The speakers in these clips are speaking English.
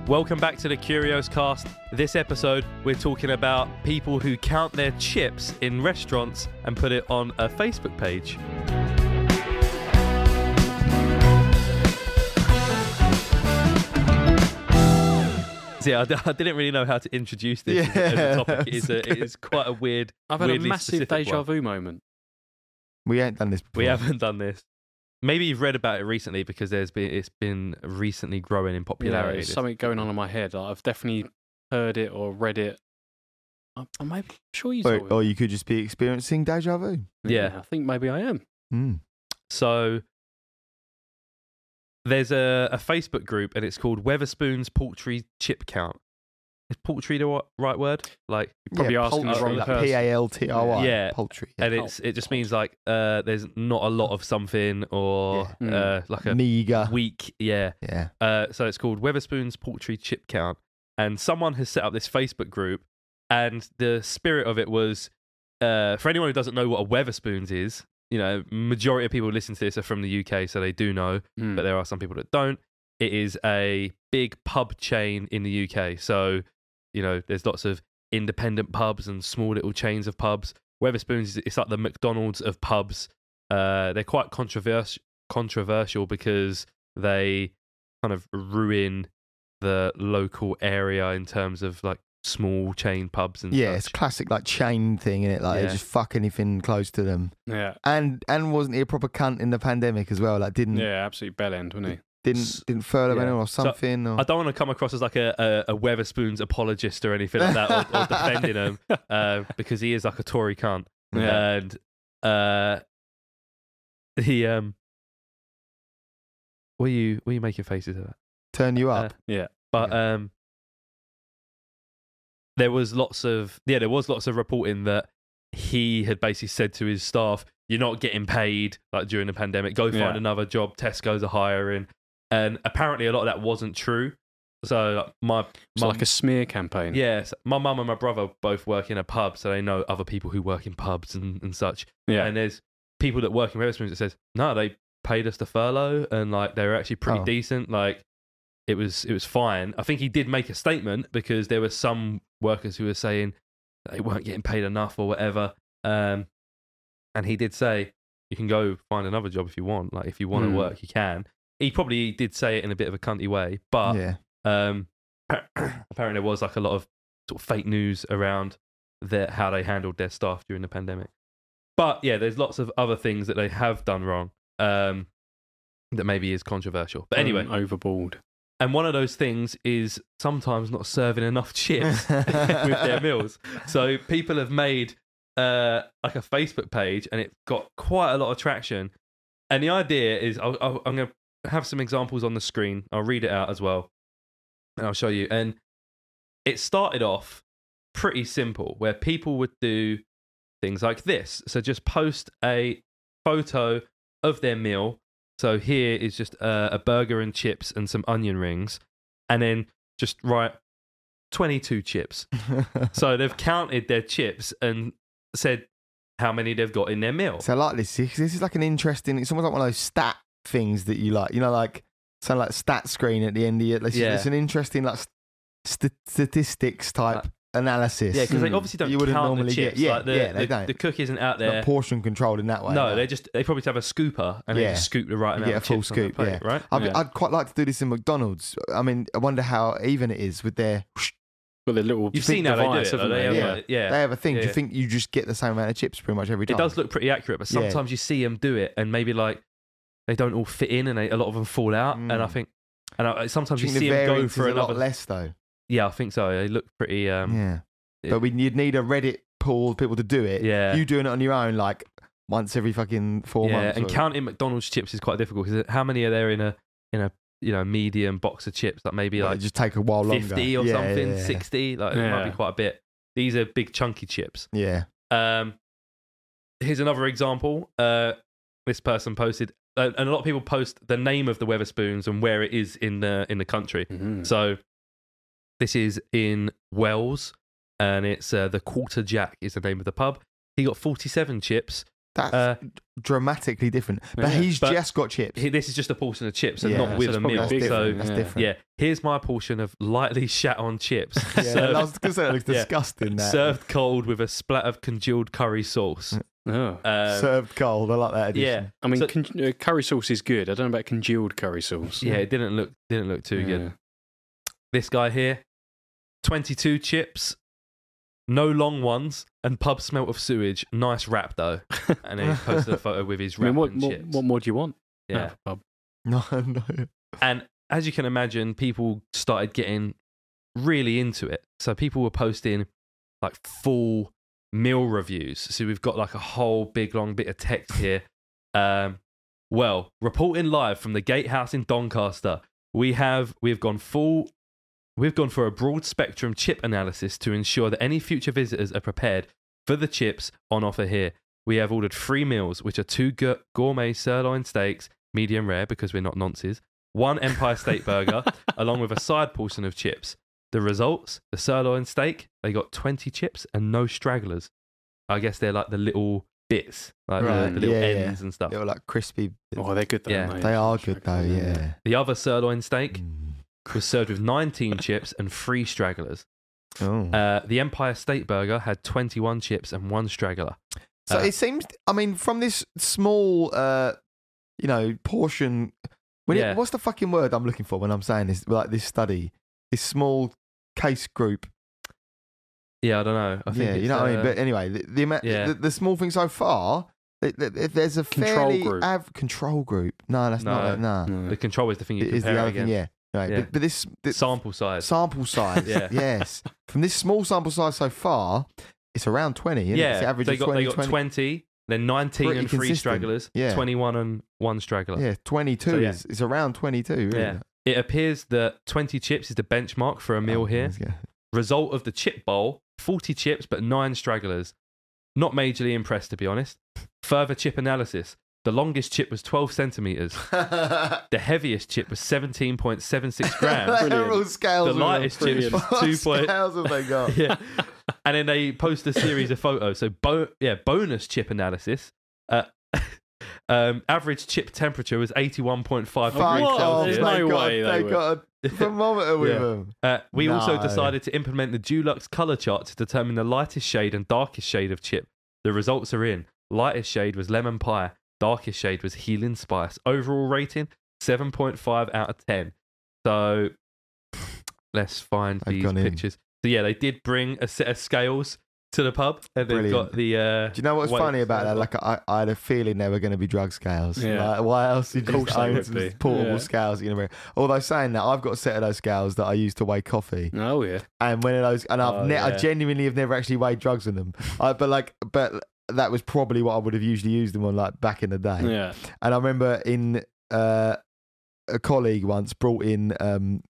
Welcome back to the Curios Cast. This episode, we're talking about people who count their chips in restaurants and put it on a Facebook page. So yeah, I didn't really know how to introduce this as a topic. It is quite a weird, I've had a weirdly massive specific deja one. vu moment. We ain't done this before. We haven't done this. Maybe you've read about it recently because it's been recently growing in Yeah, popularity. there's something going on in my head. I've definitely heard it or read it. I'm sure you saw it. Or you could just be experiencing deja vu. Yeah. I think maybe I am. Mm. So there's a Facebook group and it's called Wetherspoons Poultry Chip Count. Is poultry the right word? Like Probably asking the poultry, wrong like person. P-A-L-T-R-Y. Yeah. Poultry. and it just means like there's not a lot of something or like a meager. weak. Yeah. Yeah. So it's called Wetherspoons Poultry Chip Count, and someone has set up this Facebook group, and the spirit of it was for anyone who doesn't know what a Wetherspoons is. You know, majority of people listening to this are from the UK, so they do know, but there are some people that don't. It is a big pub chain in the UK, so you know there's lots of independent pubs and small little chains of pubs. Wetherspoons, it's like the McDonald's of pubs. They're quite controversial because they kind of ruin the local area in terms of like small chain pubs and Yeah, such. it's classic like chain thing, isn't it? Like Yeah. they just fuck anything close to them. Yeah. And wasn't he a proper cunt in the pandemic as well? Like didn't Yeah, absolutely bellend, wasn't he? didn't furlough Yeah. anyone or So, something? or... I don't want to come across as like a Wetherspoons apologist or anything like that, or defending him, because he is like a Tory cunt. Yeah. And he what are you making faces at? Turn you up. Yeah. But there was lots of reporting that he had basically said to his staff, "You're not getting paid like during the pandemic. Go find another job. Tesco's are hiring." And apparently, a lot of that wasn't true. So It's like a smear campaign. yes, my mum and my brother both work in a pub, so they know other people who work in pubs and such. Yeah. And there's people that work in Wetherspoons that says, "No, they paid us the furlough, and like they were actually pretty decent. Like it was fine." I think he did make a statement because there were some workers who were saying that they weren't getting paid enough or whatever. And he did say, "You can go find another job if you want. Like if you want to work, you can." He probably did say it in a bit of a cunty way, but yeah. apparently there was like a lot of sort of fake news around how they handled their staff during the pandemic. But yeah, there's lots of other things that they have done wrong that maybe is controversial. But anyway, Overboard. and one of those things is sometimes not serving enough chips with their meals. So people have made like a Facebook page, and it got quite a lot of traction. And the idea is, I'm going to have some examples on the screen. I'll read it out as well, and I'll show you. And it started off pretty simple, where people would do things like this. So just post a photo of their meal. So here is just a burger and chips and some onion rings, and then just write 22 chips. So they've counted their chips and said how many they've got in their meal. So I like this. This is like an interesting. It's almost like one of those stat things that you like. You know, like something like stat screen at the end of it. It's an interesting like statistics type analysis. Yeah, because they obviously don't you wouldn't count normally the chips. get. Yeah, Like they don't. The cook isn't out there. Not portion controlled in that way. No, they probably have a scooper and they just scoop the right amount get of a full chips on the scoop. plate, right? I'd quite like to do this in McDonald's. I mean, I wonder how even it is with their. With a little. You've seen how they do it. haven't They they? have, They have a thing. Yeah, Do you think you just get the same amount of chips pretty much every time? It does look pretty accurate, but sometimes you see them do it, and maybe like they don't all fit in, and a lot of them fall out. And I think, sometimes you see them go for a another. lot less though. Yeah, I think so. They look pretty. Yeah. But you'd need a Reddit pool of people to do it. Yeah. You doing it on your own, like once every fucking 4 months. And counting McDonald's chips is quite difficult because how many are there in a medium box of chips? Like maybe like just take a while 50 longer. or something, Yeah. 60. Like it might be quite a bit. These are big chunky chips. Yeah. Here's another example. This person posted, and a lot of people post the name of the Wetherspoons and where it is in the country. Mm-hmm. So this is in Wales, and it's the Quarter Jack is the name of the pub. He got 47 chips. That's dramatically different. But he's just got chips. This is just a portion of chips and Yeah, not with so a it's probably meal. bigger. So That's different. yeah, here's my portion of lightly shat on chips. Yeah, I was going to say it looks disgusting. That Served cold with a splat of congealed curry sauce. Oh. served cold. I like that Yeah, addition. I mean, curry sauce is good. I don't know about congealed curry sauce. yeah, it didn't look too good. Yeah. This guy here, 22 chips, no long ones, and pub smelt of sewage. Nice wrap though. And he posted a photo with his I mean, wrap and chips. what more do you want? Yeah. Pub. No. And as you can imagine, people started getting really into it. So people were posting like full meal reviews. So we've got like a whole big long bit of text here. Well, reporting live from the Gatehouse in Doncaster, we've gone for a broad spectrum chip analysis to ensure that any future visitors are prepared for the chips on offer here. We have ordered 3 meals, which are 2 gourmet sirloin steaks, medium rare because we're not nonces, 1 Empire State Burger, along with a side portion of chips. The results, the sirloin steak, they got 20 chips and no stragglers. I guess they're like the little bits, like the little ends and stuff. They were like crispy. Oh, they're good though. Yeah. aren't They are good though, yeah. The other sirloin steak was served with 19 chips and 3 stragglers. Oh. The Empire State Burger had 21 chips and 1 straggler. So it seems, I mean, from this small, portion. What's the fucking word I'm looking for when I'm saying this? Like this study, this small case group. Yeah, I don't know. I think you know what I mean. But anyway, the small thing so far, there's a fairly control group. No, that's not it. No. The control is the thing you Is compare the other against. thing, yeah. Right. Yeah. But this Sample size. Yeah. Yes. From this small sample size so far, it's around 20. Isn't it? It's the average they of got 20, they got 20, then 19 Pretty and 3 consistent. stragglers, Yeah. 21 and 1 straggler. Yeah, 22 So, is around 22. Really. Yeah. It appears that 20 chips is the benchmark for a meal here. Yeah. Result of the chip bowl, 40 chips but 9 stragglers. Not majorly impressed, to be honest. Further chip analysis. The longest chip was 12 centimetres. The heaviest chip was 17.76 grams. They're all scales. The lightest chip was 2. What scales have they got? Yeah. And then they post a series of photos. So, bonus chip analysis. Average chip temperature was 81.5 degrees Celsius. There's no way they got a thermometer with them. We also decided to implement the Dulux color chart to determine the lightest shade and darkest shade of chip. The results are in. Lightest shade was lemon pie. Darkest shade was healing spice. Overall rating, 7.5 out of 10. So let's find these pictures. So yeah, they did bring a set of scales to the pub, and they've got the. Do you know what's funny about that? Like, I had a feeling they were going to be drug scales. Yeah. Like, why else you just own some be. portable scales? You know, although saying that, I've got a set of those scales that I use to weigh coffee. Oh yeah. And when those, and I genuinely have never actually weighed drugs in them. But that was probably what I would have usually used them on, like back in the day. Yeah. And I remember a colleague once brought in.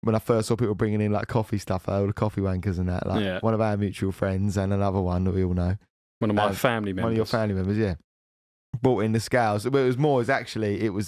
When I first saw people bringing in like coffee stuff, all the coffee wankers and that, like one of our mutual friends and another one that we all know. One of my family members. One of your family members, yeah. Brought in the scales. But it was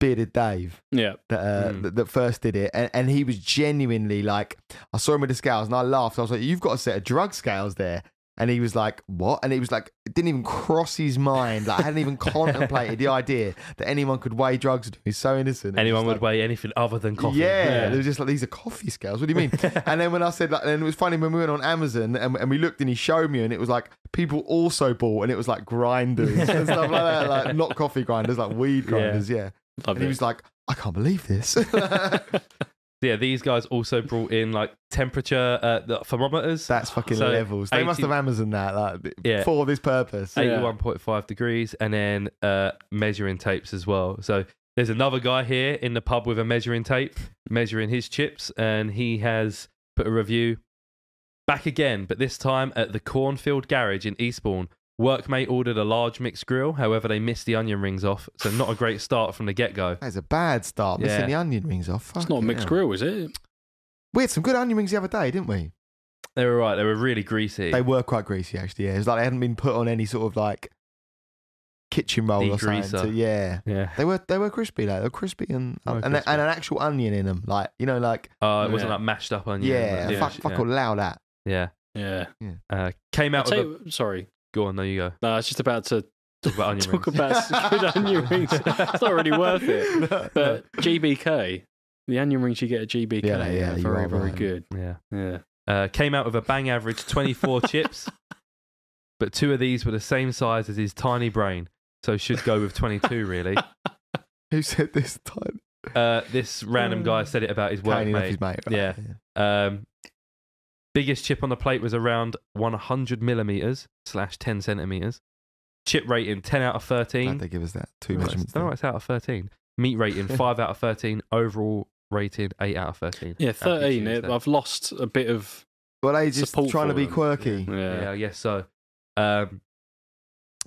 Bearded Dave that first did it. And he was genuinely like, I saw him with the scales and I laughed. I was like, you've got a set of drug scales there. And he was like, what? And it was like, it didn't even cross his mind. Like, I hadn't even contemplated the idea that anyone could weigh drugs. He's so innocent. Anyone would weigh anything other than coffee. Yeah. It was just like, these are coffee scales. What do you mean? And then when I said, and it was funny when we went on Amazon and we looked and he showed me and it was like, people also bought, and it was like grinders and stuff like that. Like, not coffee grinders, like weed grinders. Yeah. And he was like, I can't believe this. Yeah, these guys also brought in like temperature the thermometers. That's fucking levels. They must have Amazon that for this purpose. 81.5 degrees, and then measuring tapes as well. So there's another guy here in the pub with a measuring tape, measuring his chips, and he has put a review back again, but this time at the Cornfield Garage in Eastbourne. Workmate ordered a large mixed grill, however they missed the onion rings off, so not a great start from the get-go. That's a bad start, missing the onion rings off. It's not a mixed grill, is it? We had some good onion rings the other day, didn't we? They were right, they were really greasy. They were quite greasy, actually, yeah. It was like they hadn't been put on any sort of like kitchen roll or something. Yeah. They were crispy, though. They were crispy and an actual onion in them. Like, you know, like... Oh, it wasn't like mashed up onion. Yeah, fuck all allow that. Yeah. Yeah. Came out sorry. Go on, there you go. No, I was just about to Talk about onion talk rings. about good onion rings. It's not really worth it. But GBK, the onion rings you get at GBK, Yeah, are very, very good. Yeah. Came out with a bang average 24 chips, but 2 of these were the same size as his tiny brain, so should go with 22 really. Who said this time? This random guy said it about his Canning off workmate. his mate, right? Yeah. Biggest chip on the plate was around 100 millimeters / 10 centimeters. Chip rating 10 out of 13. Glad they give us that. 2 measurements. No, it's out of 13. Meat rating 5 out of 13. Overall rated 8 out of 13. Yeah, 13. I've lost a bit of. Well, they just support trying to for be them. quirky. Yeah, I guess so.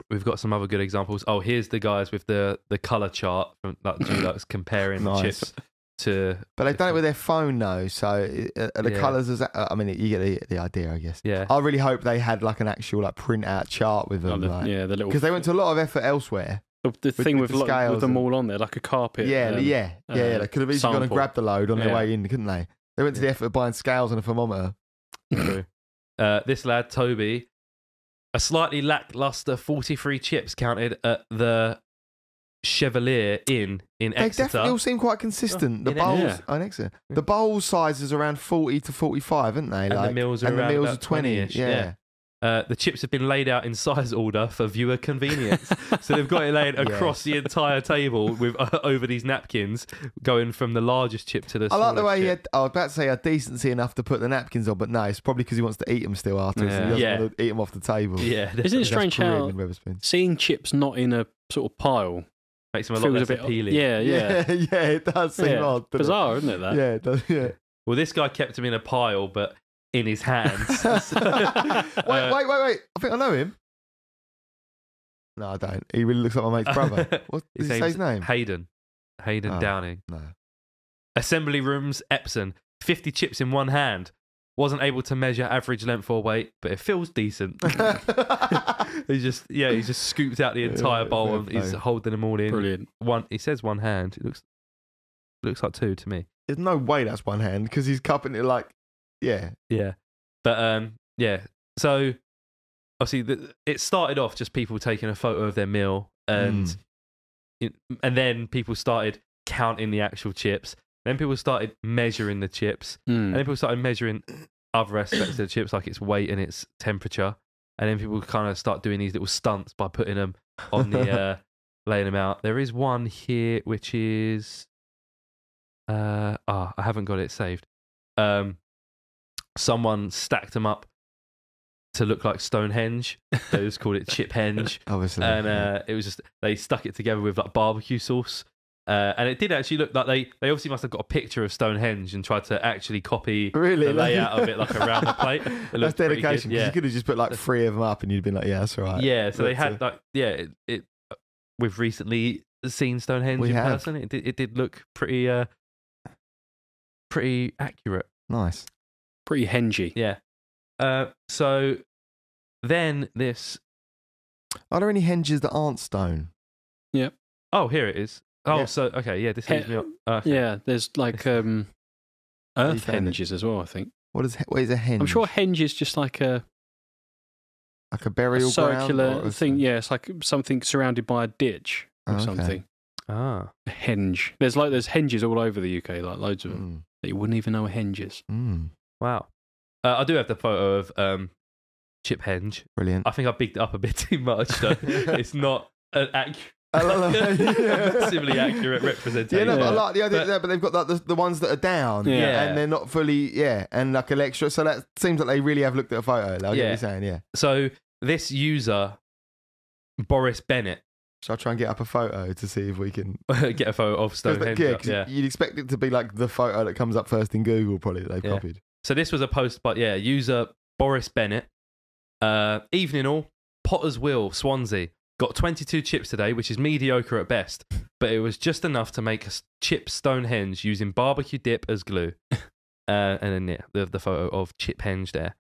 We've got some other good examples. Oh, here's the guys with the colour chart from like Dulux comparing the Nice. chips to. But they've done it with their phone though, so the colours is. I mean, you get the idea, I guess. Yeah. I really hope they had like an actual like print out chart with them, the little. because they went to a lot of effort elsewhere. The thing with with, the scales with them and- all on there, like a carpet. Yeah. They could have easily gone and sample. grabbed the load on their Yeah. way in, couldn't they? They went to the effort of buying scales and a thermometer. True. This lad, Toby, a slightly lackluster 43 chips counted at the Chevalier Inn in They Exeter. definitely all seem quite consistent. The in bowls, Exeter. in Exeter. The bowl size is around 40 to 45, aren't they? And the meals are around about 20-ish. 20-ish, yeah. The chips have been laid out in size order for viewer convenience. So they've got it laid across the entire table with over these napkins, going from the largest chip to the I like the smallest way he chip. had, I was about to say, had decency enough to put the napkins on, but no, it's probably because he wants to eat them still afterwards. Yeah. He doesn't Yeah. want to eat them off the table. Yeah, Isn't it That's strange grim how in Wetherspoons. seeing chips not in a sort of pile makes them a lot feels less a bit appealing. Yeah, yeah, it does seem Yeah. odd. doesn't it? Bizarre, isn't it? That. Yeah, it does. Yeah. Well, this guy kept them in a pile, but in his hands. Wait. I think I know him. No, I don't. He really looks like my mate's brother. What did he say his name? Hayden Oh. Downing. No. Assembly rooms, Epsom. 50 chips in one hand. Wasn't able to measure average length or weight, but it feels decent. He just scooped out the entire bowl fair and he's play. holding them all in. Brilliant. He says one hand. It looks like 2 to me. There's no way that's one hand because he's cupping it like, yeah. Yeah. But so obviously it started off just people taking a photo of their meal and then people started counting the actual chips. Then people started measuring the chips. And then people started measuring other aspects of the chips, like its weight and its temperature. And then people kind of start doing these little stunts by putting them on the laying them out. There is one here which is I haven't got it saved. Someone stacked them up to look like Stonehenge. They just called it Chiphenge. Obviously. And it was just, they stuck it together with like barbecue sauce. And it did actually look like they obviously must have got a picture of Stonehenge and tried to actually copy the layout of it like around the plate. That's dedication. Because you could have just put like 3 of them up and you'd been like, yeah, that's all right. Yeah, so they had like, it we've recently seen Stonehenge in person. It did look pretty accurate. Nice. Pretty hengy. Yeah. So then this. Are there any henges that aren't stone? Yep. Oh, here it is. Oh, Yeah. so okay, yeah, this leads me up. Okay. Yeah, there's like earth found it? henges as well, I think. What is a henge? I'm sure henge is just like a burial circular ground or thing. Yeah, it's like something surrounded by a ditch or Okay. something. Ah. A henge. There's henges all over the UK, like loads of them that you wouldn't even know are henges. Wow. I do have the photo of Chip Henge. Brilliant. I think I bigged it up a bit too much. Though. It's not an similarly accurate representation. Yeah, no, but I like the idea, but they've got like the ones that are down, Yeah. and they're not fully, and like an extra. So that seems like they really have looked at a photo. Like, I get what you're saying, yeah. So this user, Boris Bennett, So I'll try and get up a photo to see if we can get a photo of Stonehenge. Yeah, you'd expect it to be like the photo that comes up first in Google, probably that they've copied. So this was a post, but user Boris Bennett, evening all, Potter's Wheel, Swansea. Got 22 chips today, which is mediocre at best, but it was just enough to make a chip Stonehenge using barbecue dip as glue. And then the photo of Chip Henge there.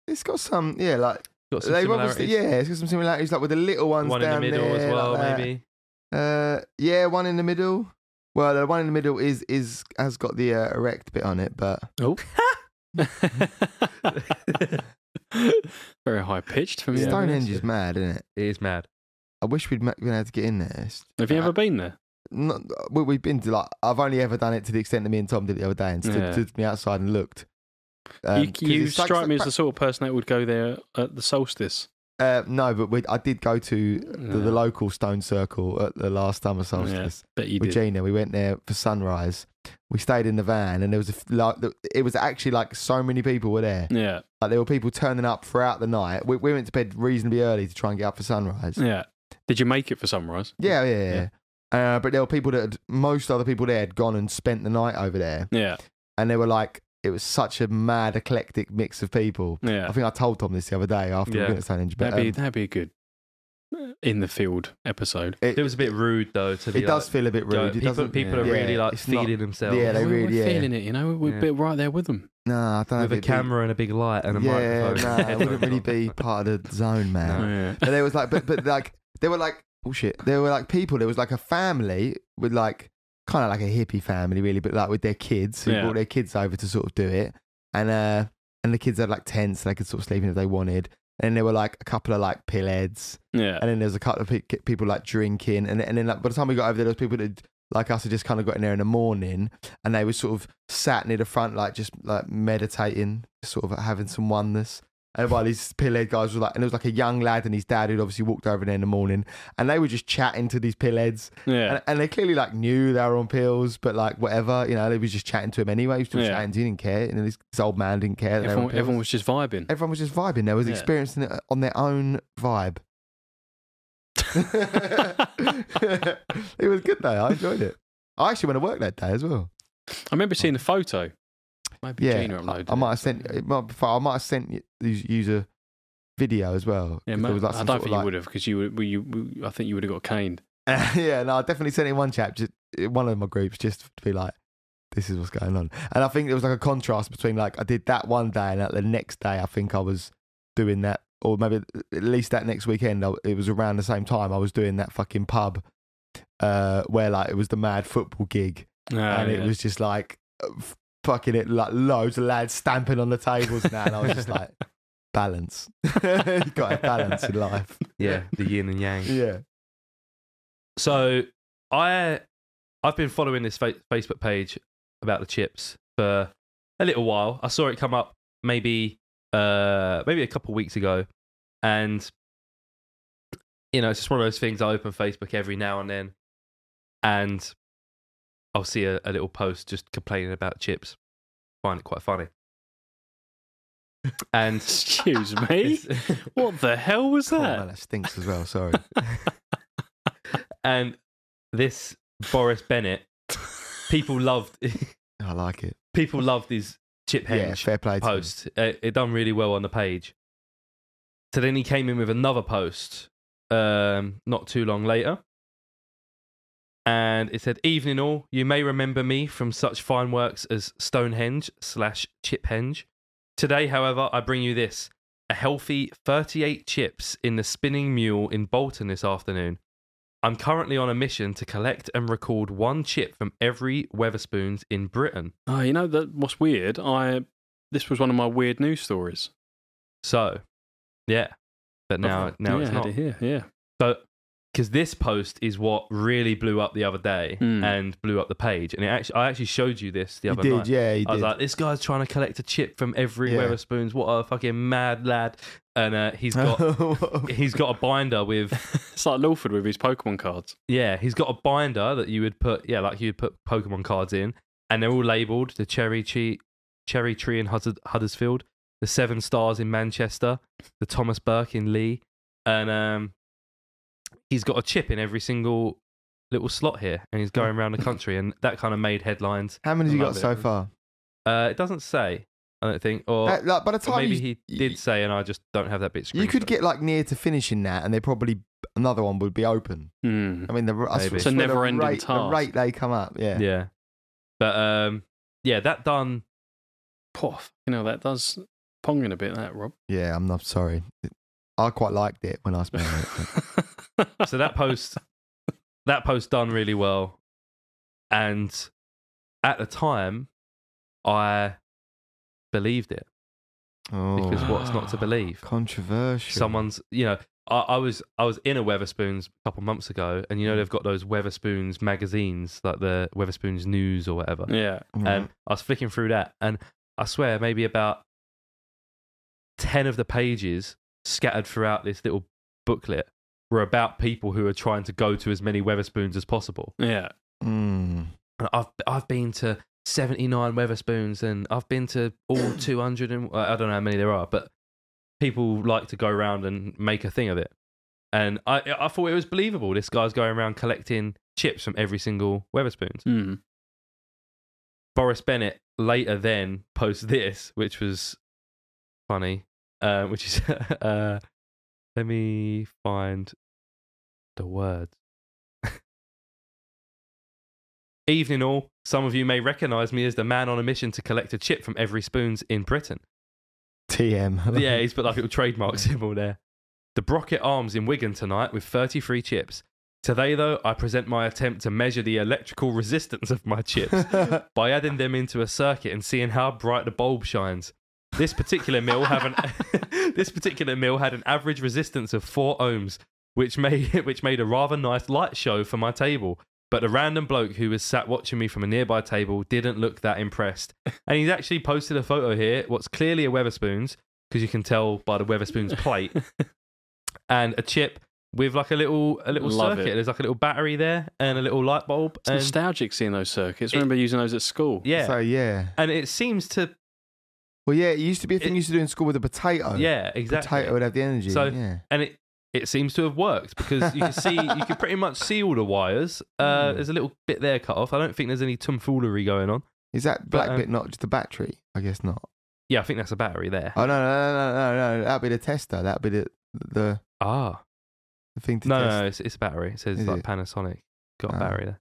It's got some, like Got some they've obviously, it's got some similarities, like with the little ones one in down the middle there, as well, like maybe. One in the middle. Well, the one in the middle has got the erect bit on it, but Oh. Very high pitched for me. Stonehenge is mad, isn't it? It is mad. I wish we'd been able to get in there. Have you ever been there? Not, we've been to I've only ever done it to the extent that me and Tom did it the other day and stood me outside and looked. You strike me as the sort of person that would go there at the solstice. No, but I did go to the local stone circle at the last summer solstice. Bet you with did. Gina. We went there for sunrise. We stayed in the van, and there was it was actually like so many people were there. Yeah, like there were people turning up throughout the night. We went to bed reasonably early to try and get up for sunrise. Yeah. Did you make it for sunrise? Yeah. But there were people most other people there had gone and spent the night over there. Yeah. And they were like, it was such a mad, eclectic mix of people. Yeah. I think I told Tom this the other day after we went to Stonehenge. That'd be a good in the field episode. It was a bit rude though. It does feel a bit rude. People are really like feeding themselves. Yeah, we're feeling it. You know, we're a bit right there with them. No, I don't know. With a camera and a big light and a microphone. No, it wouldn't really be part of the zone, man. No. And there was like, but like, there were like, oh shit, there were like people. There was like a family with like kind of like a hippie family, really, but like with their kids who brought their kids over to sort of do it, and the kids had like tents, so they could sort of sleep in if they wanted. And there were like a couple of like pillheads, and then there was a couple of people like drinking, and then like by the time we got over there was people that like us had just kind of got in there in the morning, and they were sort of sat near the front, like just like meditating, sort of having some oneness. And while these pillhead guys were like, and there was like a young lad and his dad who'd obviously walked over there in the morning, and they were just chatting to these pillheads. Yeah. And they clearly like knew they were on pills, but like whatever, you know, they was just chatting to him anyway. He was still chatting to him, he didn't care. And this old man didn't care. Everyone was just vibing. Everyone was just vibing. They was experiencing it on their own vibe. It was good though. I enjoyed it. I actually went to work that day as well. I remember seeing the photo. Maybe Gina uploaded I might have sent you a video as well. Yeah, like I don't think you would have, because I think you would have got caned. Yeah, no, I definitely sent it in one chat, just one of my groups, just to be like, this is what's going on. And I think there was like a contrast between like I did that one day and the next day I think I was doing that, or maybe at least that next weekend it was around the same time I was doing that fucking pub where like it was the mad football gig, and it was just like fucking it, like loads of lads stamping on the tables now, and I was just like, balance. You got to balance in life. Yeah, the yin and yang. Yeah. So I've been following this Facebook page about the chips for a little while. I saw it come up maybe a couple of weeks ago, and you know, it's just one of those things. I open Facebook every now and then, and I'll see a little post just complaining about chips. Find it quite funny. And excuse me, what the hell was that? Oh, man, that stinks as well. Sorry. And this Boris Bennett, people loved. I like it. People loved his chip henge fair play post. It done really well on the page. So then he came in with another post, not too long later. And it said, "Evening all, you may remember me from such fine works as Stonehenge/Chiphenge. Today, however, I bring you this, a healthy 38 chips in the Spinning Mule in Bolton this afternoon. I'm currently on a mission to collect and record one chip from every Wetherspoons in Britain." Oh, you know what's weird? This was one of my weird news stories. So, yeah. But now it's not. Yeah. So, because this post is what really blew up the other day and blew up the page. And I actually showed you this the other night. Yeah, you did. I was like, this guy's trying to collect a chip from every Wetherspoons. What a fucking mad lad. And he's got a binder with... It's like Lawford with his Pokemon cards. Yeah, he's got a binder that you would put... Yeah, like you'd put Pokemon cards in. And they're all labelled. The Cherry Tree in Huddersfield. The 7 Stars in Manchester. The Thomas Burke in Lee. And... he's got a chip in every single little slot here, and he's going around the country, and that kind of made headlines. How many have you got so far? It doesn't say, I don't think. Or like by the time maybe he did say, and I just don't have that bit screenshot. You could get like near to finishing that, and they probably another one would be open. I mean, it's a never-ending task. The rate they come up, yeah. But that done. Poff, you know, that does ponging a bit. That Rob. Yeah, I'm not sorry. I quite liked it when I smelled it. So that post done really well, and at the time, I believed it. Because what's not to believe? Controversial. Someone's, I was in a Wetherspoons a couple months ago, and they've got those Wetherspoons magazines, like the Wetherspoons News or whatever. Yeah. And I was flicking through that, and I swear maybe about 10 of the pages scattered throughout this little booklet were about people who are trying to go to as many Wetherspoons as possible. Yeah. And I've been to 79 Wetherspoons, and I've been to all 200, and I don't know how many there are, but people like to go around and make a thing of it. And I thought it was believable. This guy's going around collecting chips from every single Wetherspoons. Boris Bennett later then posts this, which was funny, which is let me find the words. Evening all. Some of you may recognise me as the man on a mission to collect a chip from every spoons in Britain. TM. Yeah, he's put like a little trademark symbol there. The Brockett Arms in Wigan tonight with 33 chips. Today, though, I present my attempt to measure the electrical resistance of my chips by adding them into a circuit and seeing how bright the bulb shines. This particular mill had an average resistance of 4 ohms, which made a rather nice light show for my table. But the random bloke who was sat watching me from a nearby table didn't look that impressed. And he's actually posted a photo here, what's clearly a Wetherspoons, because you can tell by the Wetherspoons plate, and a chip with like a little circuit. There's like a little battery there and a little light bulb. It's nostalgic seeing those circuits. I remember using those at school. Yeah. So, yeah. And it seems to... Well, yeah, it used to be a thing you used to do in school with a potato. Yeah, exactly. Potato would have the energy. So, yeah. And it seems to have worked, because you can pretty much see all the wires. There's a little bit there cut off. I don't think there's any tomfoolery going on. Is that black bit not just the battery? I guess not. Yeah, I think that's a battery there. Oh, no. That'd be the tester. That'd be the thing to test. No, it's a battery. It says Is like it? Panasonic. Got a battery there.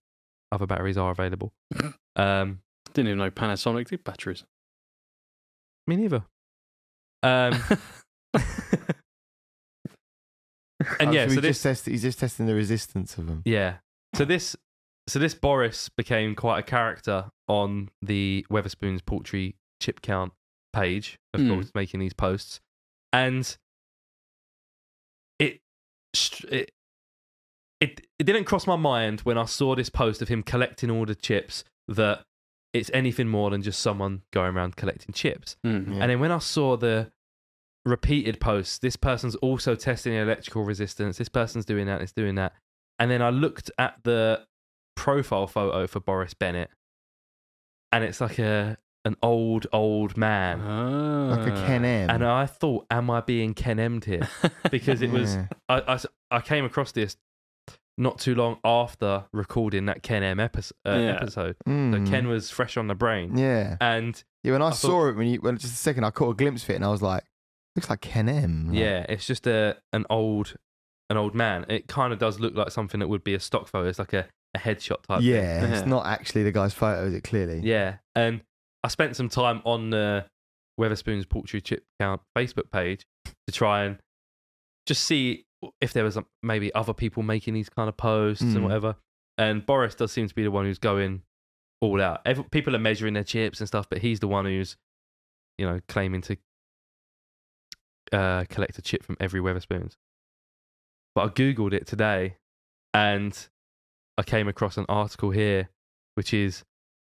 Other batteries are available. Didn't even know Panasonic did batteries. Me neither. And yeah, so he's just testing the resistance of them. Yeah. So this Boris became quite a character on the Wetherspoons poultry chip count page, of course, making these posts, and it didn't cross my mind when I saw this post of him collecting all the chips that it's anything more than just someone going around collecting chips. Yeah. And then when I saw the repeated posts, this person's also testing the electrical resistance, this person's doing that, it's doing that, and then I looked at the profile photo for Boris Bennett, and it's like an old man, like a Ken M. and I thought, am I being Ken M'd here? Because it was I came across this not too long after recording that Ken M episode. So Ken was fresh on the brain. Yeah, and when I saw it, when just a second, I caught a glimpse of it, and I was like, looks like Ken M. Yeah, it's just an old man. It kind of does look like something that would be a stock photo. It's like a headshot type. Yeah, thing. It's not actually the guy's photo, is it? Clearly. Yeah, and I spent some time on the Wetherspoons Poultry Chip Count Facebook page to try and just see if there was maybe other people making these kind of posts and whatever. And Boris does seem to be the one who's going all out. People are measuring their chips and stuff, but he's the one who's, claiming to collect a chip from every Wetherspoons. But I googled it today, and I came across an article here, which is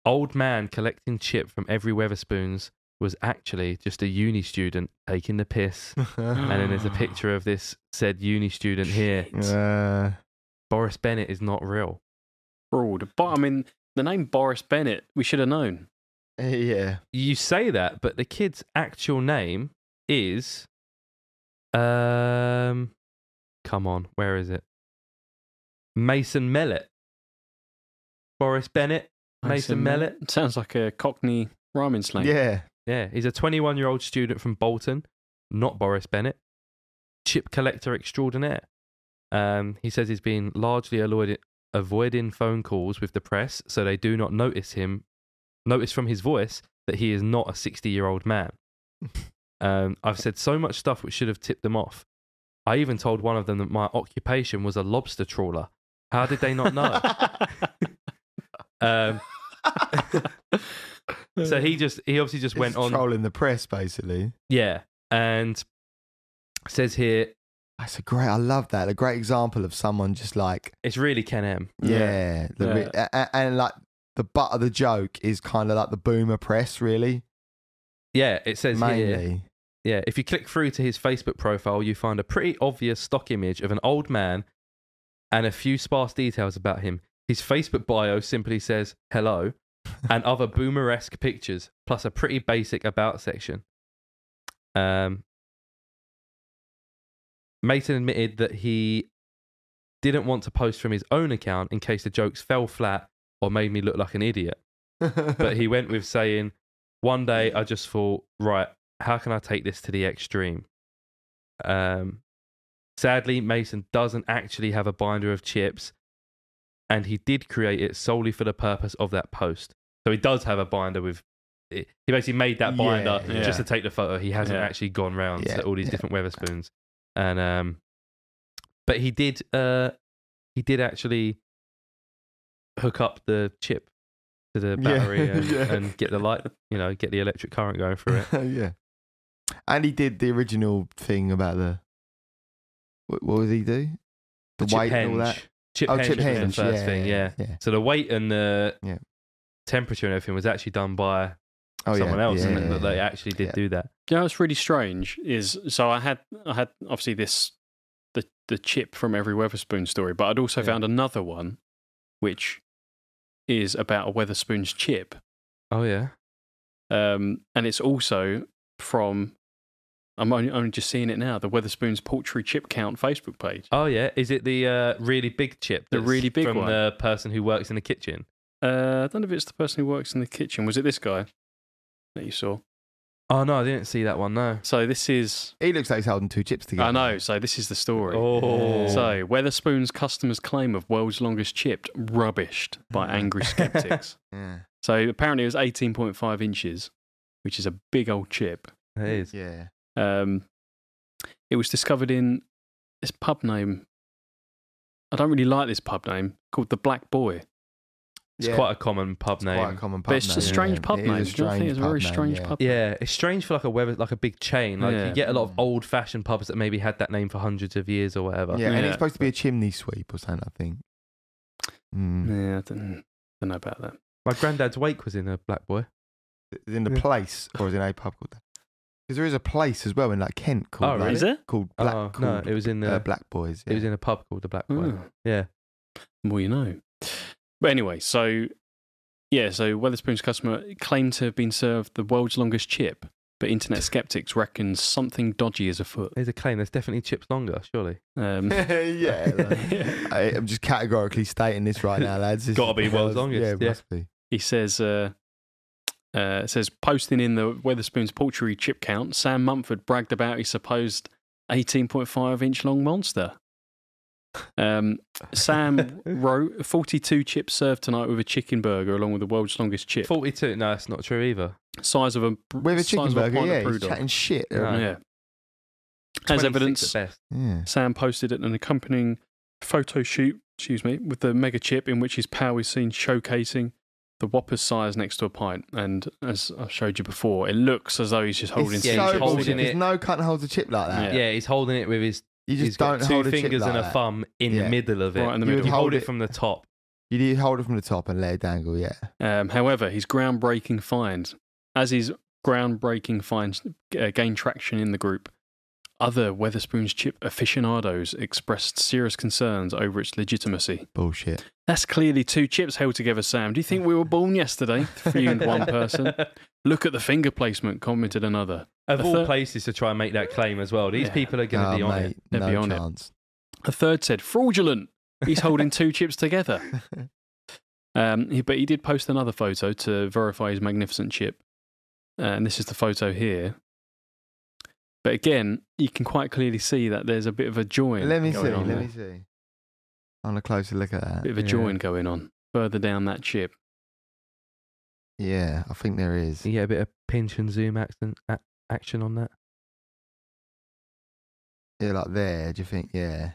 old man collecting chip from every Wetherspoons was actually just a uni student taking the piss. And then there's a picture of this said uni student here. Boris Bennett is not real. Fraud. But I mean, the name Boris Bennett, we should have known. Yeah. You say that, but the kid's actual name is come on, where is it? Mason Mellett. Boris Bennett, Mason Mellett. Sounds like a Cockney rhyming slang. Yeah. Yeah, he's a 21-year-old student from Bolton, not Boris Bennett. Chip collector extraordinaire. He says he's been largely avoiding phone calls with the press, so they do not notice from his voice that he is not a 60-year-old man. I've said so much stuff which should have tipped them off. I even told one of them that my occupation was a lobster trawler. How did they not know? So he obviously just went on trolling the press, basically. Yeah, and says here. I love that. A great example of someone just like it's really Ken M. Yeah, and like the butt of the joke is kind of like the boomer press, really. Yeah, it says mainly. Here. Yeah, if you click through to his Facebook profile, you find a pretty obvious stock image of an old man and a few sparse details about him. His Facebook bio simply says hello and other boomer-esque pictures, plus a pretty basic about section. Mason admitted that he didn't want to post from his own account in case the jokes fell flat or made me look like an idiot. But he went with saying, one day I just thought, right, how can I take this to the extreme? Sadly, Mason doesn't actually have a binder of chips, and he did create it solely for the purpose of that post. So he does have a binder with... He basically made that binder just to take the photo. He hasn't actually gone round to all these different Wetherspoons. And but he did actually hook up the chip to the battery and get the light, get the electric current going through it. Yeah. And he did the original thing about the what did he do? The weight and all that. Chip henge chip henge, was the first thing, yeah. So the weight and the temperature and everything was actually done by someone else, and that they actually did do that. Yeah, what's really strange is I had obviously the chip from every Wetherspoon story, but I'd also found another one which is about a Wetherspoons chip. Oh yeah. And it's also from I'm only just seeing it now, the Wetherspoons Poultry Chip Count Facebook page. Oh yeah, is it the really big chip? The really big from one? The person who works in the kitchen. I don't know if it's the person who works in the kitchen. Was it this guy that you saw? Oh no, I didn't see that one. No. So this is. He looks like he's holding two chips together. I know. So this is the story. Oh. So Wetherspoons' customers' claim of world's longest chip rubbished by angry skeptics. So apparently it was 18.5 inches, which is a big old chip. It is. Yeah. It was discovered in this pub name. I don't really like this pub name, called the Black Boy. It's quite a common pub name. Quite a common pub but it's name. a strange pub name. I think it's a very strange pub name. Yeah, it's strange for like a big chain. Like you get a lot of old-fashioned pubs that maybe had that name for hundreds of years or whatever. Yeah, and it's supposed to be a chimney sweep or something, I think. Yeah, I don't know about that. My granddad's wake was in a Black Boy. In the place, or is it a pub called that? Because there is a place as well in like Kent called. Is it? Called Black. No, it was in the Black Boys. It was in a pub called the Black Boy. Yeah. More you know. But anyway, so Wetherspoon's customer claimed to have been served the world's longest chip, but internet skeptics reckon something dodgy is afoot. There's a claim. There's definitely chips longer, surely. I'm just categorically stating this right now, lads. It's got to be world's longest. Yeah, it must be. He says, posting in the Wetherspoons Poultry Chip Count, Sam Mumford bragged about his supposed 18.5-inch long monster. Sam wrote, 42 chips served tonight with a chicken burger along with the world's longest chip. 42? No, that's not true either. Size of a with a chicken burger, he's chatting shit. No. Yeah. As evidence, Sam posted an accompanying photo shoot, with the mega chip in which his pal is seen showcasing the Whopper's size next to a pint. And as I showed you before, it looks as though he's just holding it. There's no cunt holds a chip like that. Yeah, he's holding it with his. You just don't got two hold a fingers chip like and a that. thumb in the middle of it. Right in the middle. You hold it from the top. You need to hold it from the top and let it dangle, However, his groundbreaking find, gained traction in the group, other Wetherspoons chip aficionados expressed serious concerns over its legitimacy. Bullshit. That's clearly two chips held together, Sam. Do you think we were born yesterday? Fumed one person. Look at the finger placement, commented another. Of all places to try and make that claim as well. These people are going to be on it. They'll be on it. A third said, fraudulent. He's holding two chips together. But he did post another photo to verify his magnificent chip. And this is the photo here. But again, you can quite clearly see that there's a bit of a join. Let me see. I want a closer look at that. Bit of a join going on further down that chip. Yeah, I think there is. You get a bit of pinch and zoom action on that. Yeah, like there. Do you think? Yeah.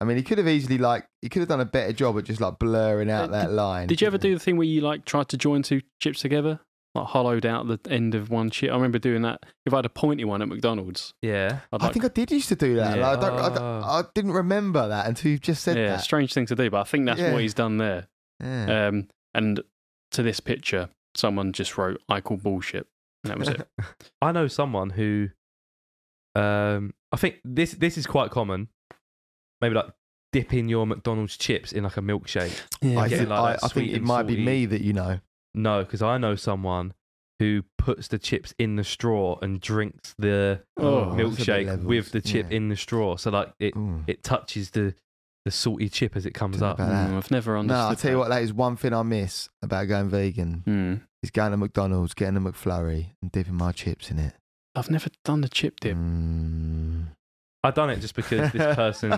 I mean, he could have easily done a better job at just like blurring out that line. Did you ever do the thing where you like tried to join two chips together? like hollowed out the end of one chip. I remember doing that. If I had a pointy one at McDonald's, Yeah, I think I did used to do that. Yeah. Like, I didn't remember that until you've just said that. Strange thing to do, but I think that's what he's done there. Yeah. And to this picture, someone just wrote, "I call bullshit," and that was it. I know someone who, I think this is quite common. Maybe like dipping your McDonald's chips in like a milkshake. Yeah, I think it might be me that you know. No, because I know someone who puts the chips in the straw and drinks the milkshake with the chip in the straw. So like it touches the salty chip as it comes up. I've never understood. No, I'll tell you what, that is one thing I miss about going vegan. Is going to McDonald's, getting a McFlurry and dipping my chips in it. I've never done the chip dip. I've done it just because this person...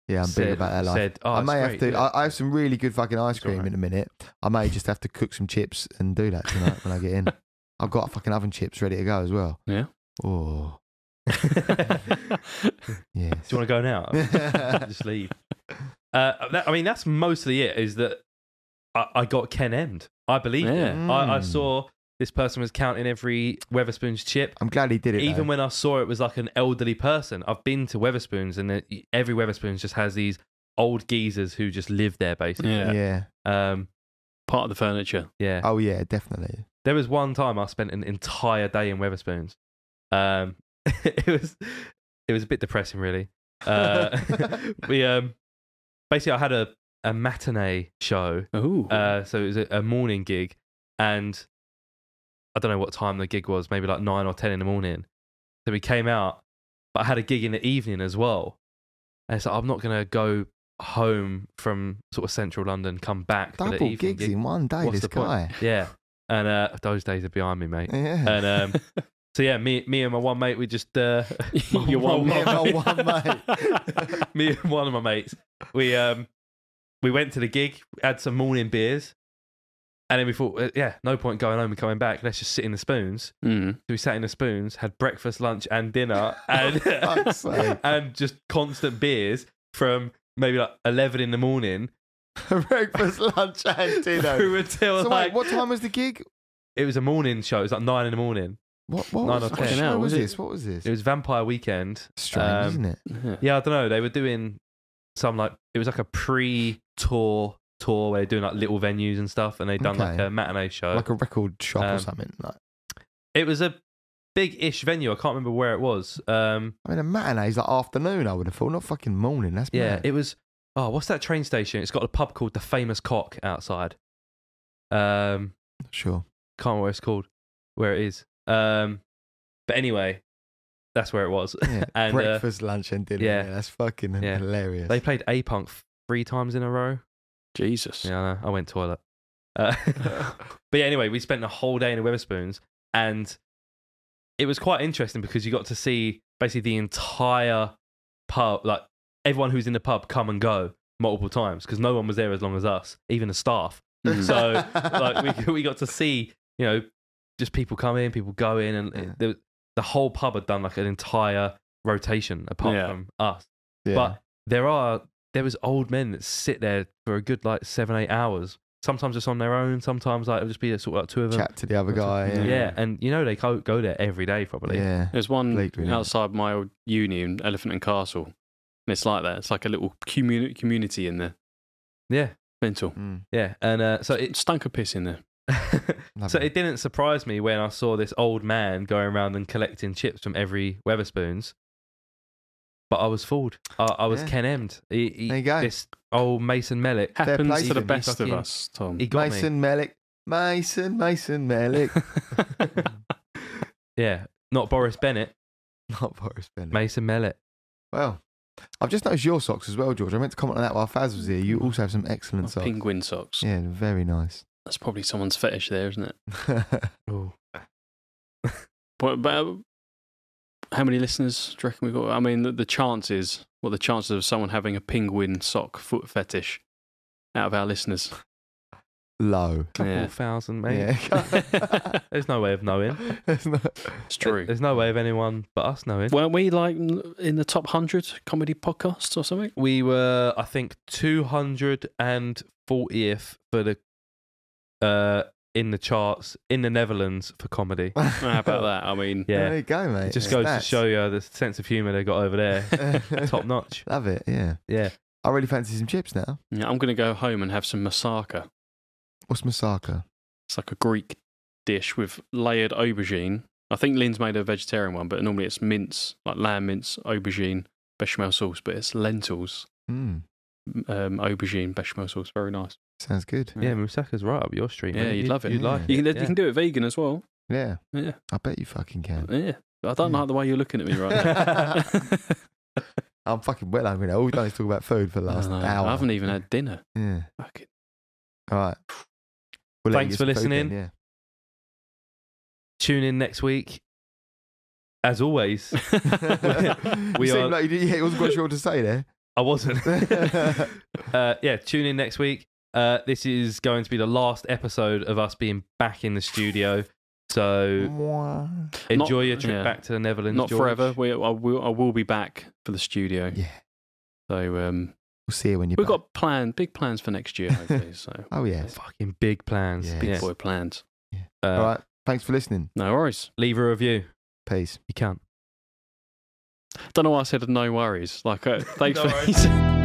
Yeah, I'm big about that life. I may have to. I have some really good fucking ice cream in a minute. I may just have to cook some chips and do that tonight when I get in. I've got fucking oven chips ready to go as well. Yeah. Oh. Yes. Do you want to go now? Just leave. I mean, that's mostly it. Is that I got Ken Em'd. I believe it. I saw this person was counting every Wetherspoons chip. I'm glad he did it. Even when I saw it was like an elderly person. I've been to Wetherspoons, and every Wetherspoons just has these old geezers who just live there, basically. Yeah. Part of the furniture. Yeah. Oh yeah, definitely. There was one time I spent an entire day in Wetherspoons. It was a bit depressing, really. We basically I had a matinee show. Ooh. So it was a morning gig, and I don't know what time the gig was, maybe like 9 or 10 in the morning. So we came out, but I had a gig in the evening as well. And so I'm not going to go home from sort of central London, come back. Double for the evening gigs gig. in one day, What's this the point? guy. Yeah. And those days are behind me, mate. Yeah. And so yeah, me and my one mate, we just... Your one Me mate. and my one mate. me and one of my mates, we went to the gig, had some morning beers, and then we thought, no point going home and coming back. Let's just sit in the Spoons. So we sat in the Spoons, had breakfast, lunch, and dinner, and and just constant beers from maybe like 11 in the morning. Breakfast, lunch, and dinner. Through until So wait, what time was the gig? It was a morning show. It was like 9 in the morning. What 9 was, or 10. show was Was it? this? What was this? It was Vampire Weekend. Strange, isn't it? Yeah, I don't know. They were doing some it was like a pre-tour where they're doing like little venues and stuff, and they'd done like a matinee show. Like a record shop or something. Like. It was a big-ish venue. I can't remember where it was. I mean, a matinee's like afternoon, I would have thought, not fucking morning. That's mad. It was... Oh, what's that train station? It's got a pub called The Famous Cock outside. Sure. Can't remember what it's called, where it is. But anyway, that's where it was. Yeah. And, breakfast, lunch, and dinner. yeah. Yeah, that's fucking hilarious. They played A-Punk 3 times in a row. Jesus. Yeah, I know. I went toilet. But yeah, anyway, we spent the whole day in the Wetherspoons, and it was quite interesting because you got to see basically the entire pub, like everyone who's in the pub come and go multiple times because no one was there as long as us, even the staff. So like we got to see, just people come in, people go in, and the whole pub had done like an entire rotation apart from us. Yeah. But there was old men that sit there for a good 7-8 hours. Sometimes just on their own. Sometimes it'll just be sort of two of them. Chat to the other guy. Yeah, and they go there every day probably. Yeah. There's one outside my old uni in Elephant and Castle. And it's like that. It's like a little community in there. Yeah. Mental. Yeah, and so it stunk of piss in there. So it didn't surprise me when I saw this old man going around and collecting chips from every Wetherspoons. But I was fooled. I was Ken Em'd. There you go. This old Mason Mellick. Happens to the best of us, Tom. He got Mason Mellick. Mason Mellick. Yeah, not Boris Bennett. Not Boris Bennett. Mason Mellick. Well, I've just noticed your socks as well, George. I meant to comment on that while Faz was here. You also have some excellent socks. Penguin socks. Yeah, very nice. That's probably someone's fetish there, isn't it? Oh. But how many listeners do you reckon we've got? I mean, the chances of someone having a penguin sock foot fetish out of our listeners? Low. Couple thousand, mate. Yeah. There's no way of knowing. It's true. There's no way of anyone but us knowing. Weren't we in the top 100 comedy podcasts or something? We were, I think, 240th for the in the charts in the Netherlands for comedy. How about that? I mean, There you go, mate. It just goes to show you the sense of humour they got over there. Top notch. Love it, yeah. Yeah. I really fancy some chips now. Yeah, I'm going to go home and have some moussaka. What's moussaka? It's like a Greek dish with layered aubergine. I think Lynn's made a vegetarian one, but normally it's mince, like lamb mince, aubergine, bechamel sauce, but it's lentils, aubergine, bechamel sauce. Very nice. Sounds good. Yeah, moussaka's right up your street. Yeah, mate. you'd love it. You'd like You it. can do it vegan as well. Yeah. Yeah. I bet you fucking can. Yeah. I don't like the way you're looking at me right now. I'm fucking well hungry now. All we've done is talk about food for the last hour. I haven't even had dinner. Yeah. Fuck it. All right. We'll Thanks for listening. Then, yeah. Tune in next week. As always, You seemed like you wasn't quite sure what to say there. I wasn't. Tune in next week. This is going to be the last episode of us being back in the studio. So enjoy your trip back to the Netherlands. Not George. forever. I will be back for the studio. Yeah. So we'll see you when you're we've back. got big plans for next year, hopefully. So Oh, yeah. Fucking big plans. Yeah. big boy plans. Yeah. All right. Thanks for listening. No worries. Leave a review. Peace. You can. Don't know why I said no worries. Like, thanks No for. worries.